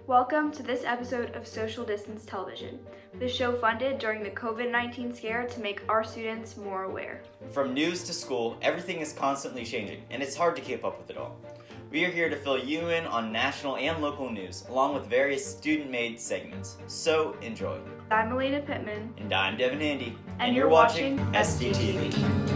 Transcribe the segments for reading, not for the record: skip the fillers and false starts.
Welcome to this episode of Social Distance Television, the show funded during the COVID-19 scare to make our students more aware. From news to school, everything is constantly changing, and it's hard to keep up with it all. We are here to fill you in on national and local news, along with various student-made segments. So, enjoy. I'm Elena Pittman. And I'm Devin Handy. And you're watching SDTV.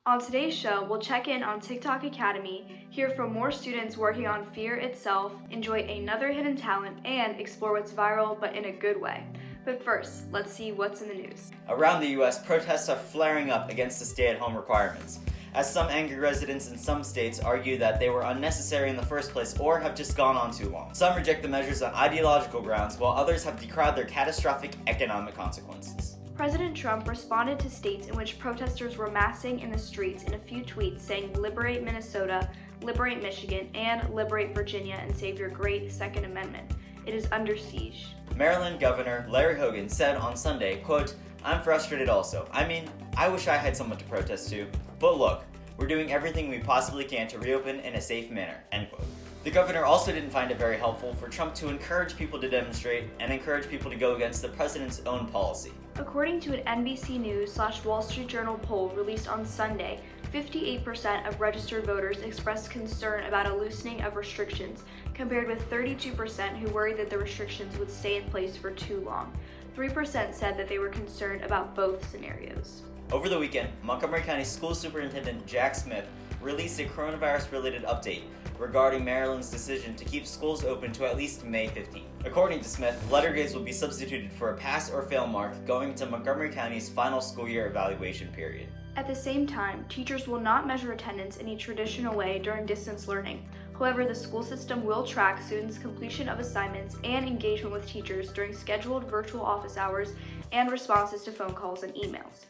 On today's show, we'll check in on TikTok Academy, hear from more students working on fear itself, enjoy another hidden talent, and explore what's viral but in a good way. But first, let's see what's in the news. Around the U.S., protests are flaring up against the stay-at-home requirements, as some angry residents in some states argue that they were unnecessary in the first place or have just gone on too long. Some reject the measures on ideological grounds, while others have decried their catastrophic economic consequences. President Trump responded to states in which protesters were massing in the streets in a few tweets saying, "Liberate Minnesota, liberate Michigan, and liberate Virginia and save your great Second Amendment. It is under siege." Maryland Governor Larry Hogan said on Sunday, quote, "I'm frustrated also. I wish I had someone to protest to. But look, we're doing everything we possibly can to reopen in a safe manner," end quote. The governor also didn't find it very helpful for Trump to encourage people to demonstrate and encourage people to go against the president's own policy. According to an NBC News/Wall Street Journal poll released on Sunday, 58% of registered voters expressed concern about a loosening of restrictions, compared with 32% who worried that the restrictions would stay in place for too long. 3% said that they were concerned about both scenarios. Over the weekend, Montgomery County School Superintendent Jack Smith released a coronavirus-related update regarding Maryland's decision to keep schools open to at least May 15th. According to Smith, letter grades will be substituted for a pass or fail mark going into Montgomery County's final school year evaluation period. At the same time, teachers will not measure attendance in a traditional way during distance learning. However, the school system will track students' completion of assignments and engagement with teachers during scheduled virtual office hours and responses to phone calls and emails.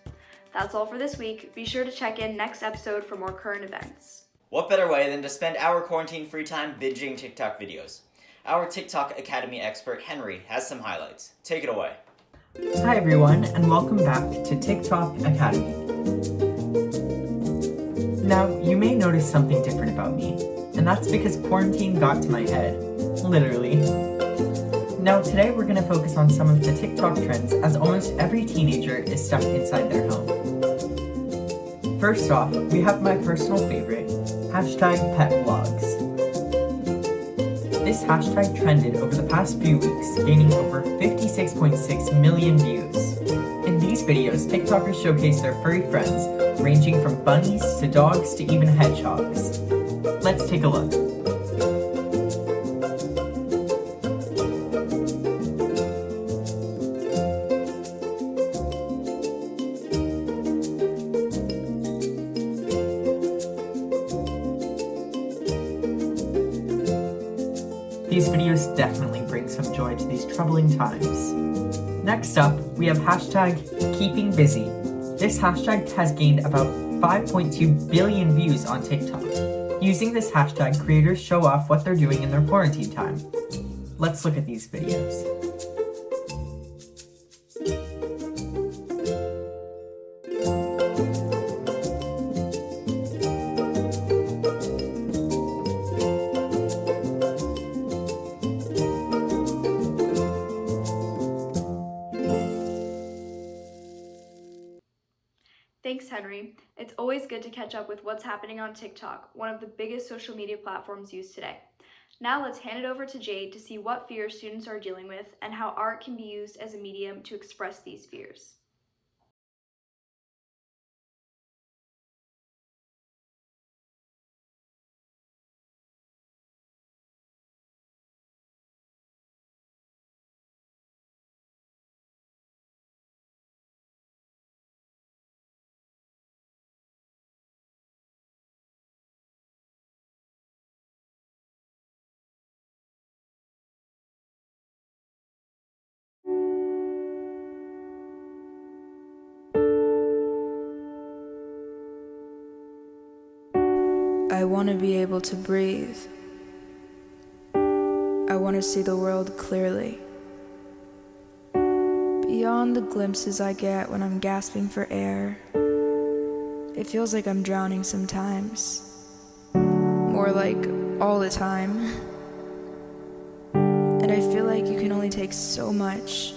That's all for this week. Be sure to check in next episode for more current events. What better way than to spend our quarantine-free time binging TikTok videos? Our TikTok Academy expert, Henry, has some highlights. Take it away. Hi everyone, and welcome back to TikTok Academy. Now, you may notice something different about me, and that's because quarantine got to my head. Literally. Now, today we're going to focus on some of the TikTok trends, as almost every teenager is stuck inside their home. First off, we have my personal favorite, #PetVlogs. This hashtag trended over the past few weeks, gaining over 56.6 million views. In these videos, TikTokers showcase their furry friends, ranging from bunnies to dogs to even hedgehogs. Let's take a look. These videos definitely bring some joy to these troubling times. Next up, we have #KeepingBusy. This hashtag has gained about 5.2 billion views on TikTok. Using this hashtag, creators show off what they're doing in their quarantine time. Let's look at these videos. Thanks, Henry. It's always good to catch up with what's happening on TikTok, one of the biggest social media platforms used today. Now let's hand it over to Jade to see what fears students are dealing with and how art can be used as a medium to express these fears. I want to be able to breathe. I want to see the world clearly. Beyond the glimpses I get when I'm gasping for air, it feels like I'm drowning sometimes. More like all the time. And I feel like you can only take so much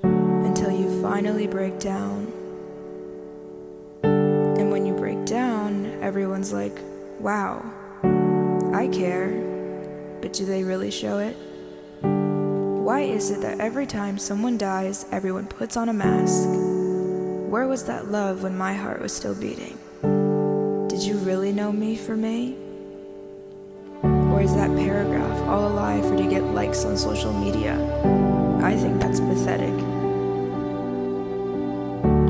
until you finally break down. And when you break down, everyone's like, wow, I care. But do they really show it? Why is it that every time someone dies, everyone puts on a mask? Where was that love when my heart was still beating? Did you really know me for me? Or is that paragraph all a lie for you to get likes on social media? I think that's pathetic.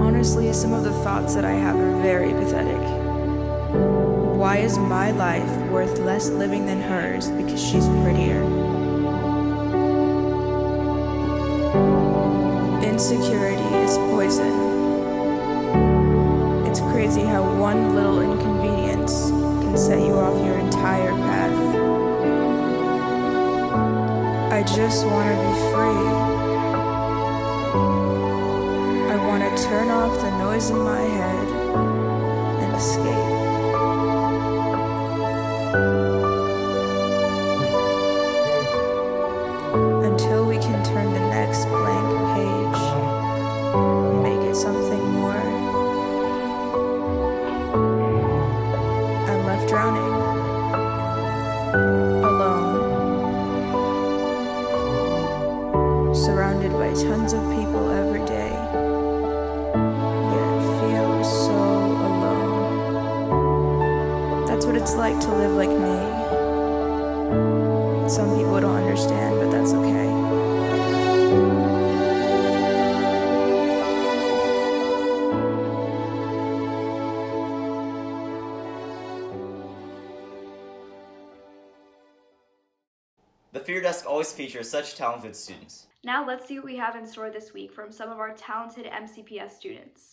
Honestly, some of the thoughts that I have are very pathetic. Why is my life worth less living than hers because she's prettier? Insecurity is poison. It's crazy how one little inconvenience can set you off your entire path. I just want to be free. I want to turn off the noise in my head and escape. Until we can turn the next blank page and make it something more. I'm left drowning, alone, surrounded by tons of people every day, yet feel so alone. That's what it's like to live like me. Some people don't understand, but that's okay. The Fear Desk always features such talented students. Now let's see what we have in store this week from some of our talented MCPS students.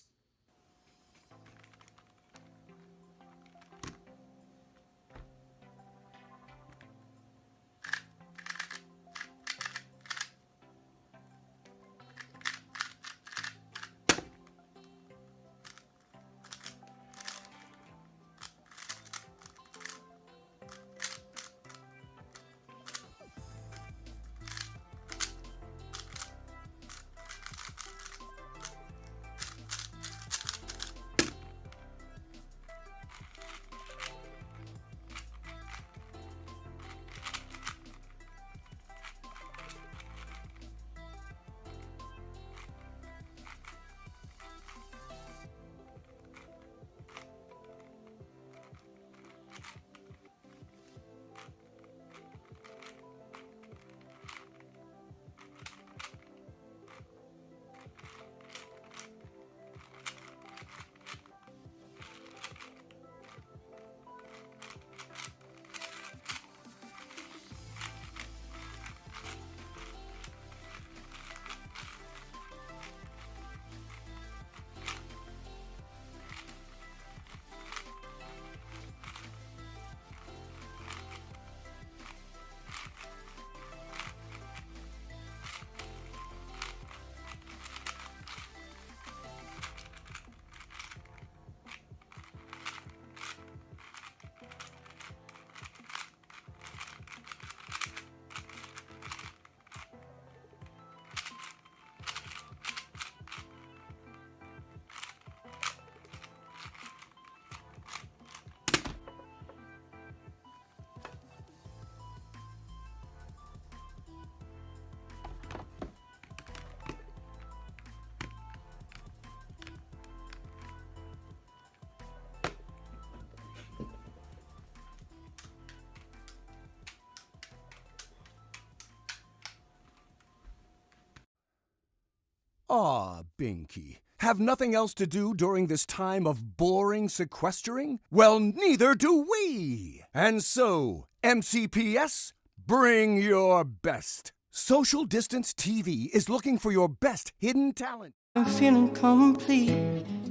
Aw, Binky. Have nothing else to do during this time of boring sequestering? Well, neither do we! And so, MCPS, bring your best. Social Distance TV is looking for your best hidden talent. I'm feeling complete.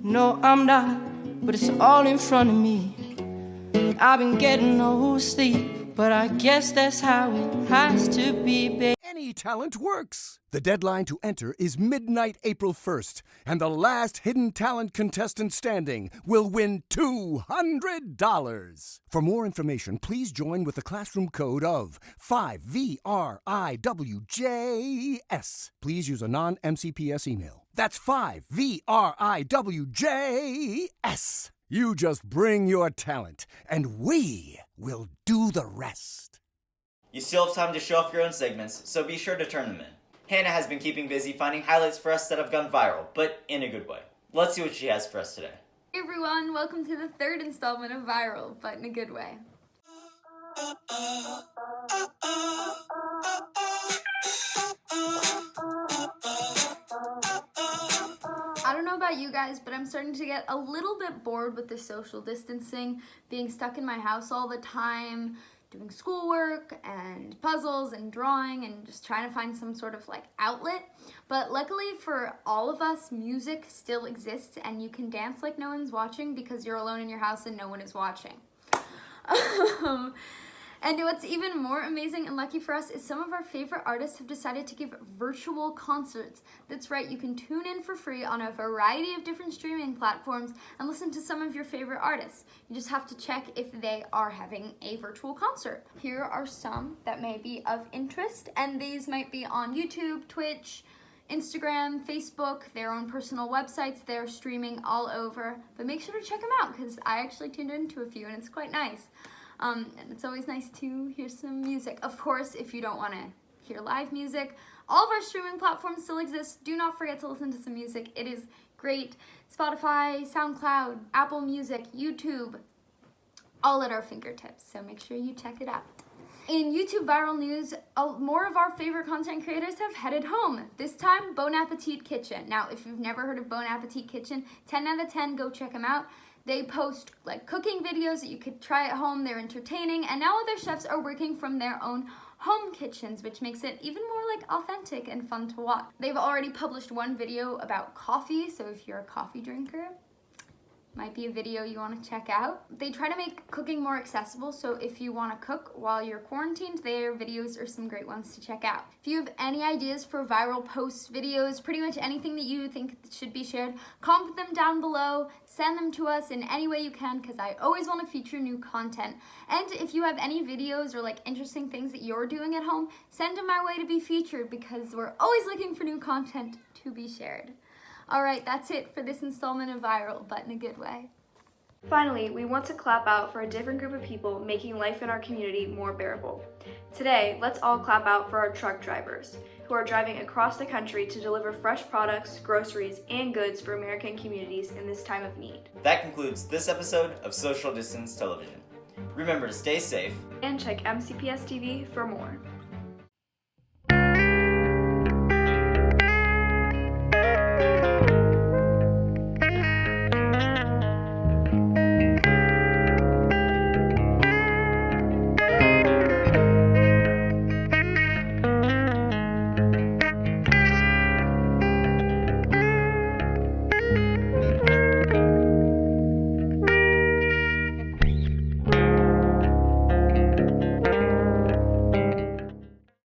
No, I'm not, but it's all in front of me. I've been getting no sleep, but I guess that's how it has to be, babe. Any talent works. The deadline to enter is midnight April 1st, and the last hidden talent contestant standing will win $200. For more information, please join with the classroom code of 5VRIWJS. Please use a non-MCPS email. That's 5VRIWJS. You just bring your talent, and we will do the rest. You still have time to show off your own segments, so be sure to turn them in. Hannah has been keeping busy finding highlights for us that have gone viral, but in a good way. Let's see what she has for us today. Hey everyone, welcome to the third installment of Viral, but in a good way. I don't know about you guys, but I'm starting to get a little bit bored with the social distancing, being stuck in my house all the time, doing schoolwork and puzzles and drawing and just trying to find some sort of outlet. But luckily for all of us, music still exists and you can dance like no one's watching because you're alone in your house and no one is watching. And what's even more amazing and lucky for us is some of our favorite artists have decided to give virtual concerts. That's right, you can tune in for free on a variety of different streaming platforms and listen to some of your favorite artists. You just have to check if they are having a virtual concert. Here are some that may be of interest, and these might be on YouTube, Twitch, Instagram, Facebook, their own personal websites. They're streaming all over, but make sure to check them out because I actually tuned into a few and it's quite nice. And it's always nice to hear some music. Of course, if you don't want to hear live music, all of our streaming platforms still exist. Do not forget to listen to some music. It is great. Spotify, SoundCloud, Apple Music, YouTube, all at our fingertips. So make sure you check it out. In YouTube viral news, more of our favorite content creators have headed home. This time, Bon Appetit Kitchen. Now, if you've never heard of Bon Appetit Kitchen, 10 out of 10, go check them out. They post cooking videos that you could try at home. They're entertaining, and now other chefs are working from their own home kitchens, which makes it even more authentic and fun to watch. They've already published one video about coffee, so if you're a coffee drinker, might be a video you want to check out. They try to make cooking more accessible, so if you want to cook while you're quarantined, their videos are some great ones to check out. If you have any ideas for viral posts, videos, pretty much anything that you think should be shared, comment them down below, send them to us in any way you can, because I always want to feature new content. And if you have any videos or interesting things that you're doing at home, send them my way to be featured, because we're always looking for new content to be shared. Alright, that's it for this installment of Viral, but in a good way. Finally, we want to clap out for a different group of people making life in our community more bearable. Today, let's all clap out for our truck drivers, who are driving across the country to deliver fresh products, groceries, and goods for American communities in this time of need. That concludes this episode of Social Distance Television. Remember to stay safe And check MCPS TV for more.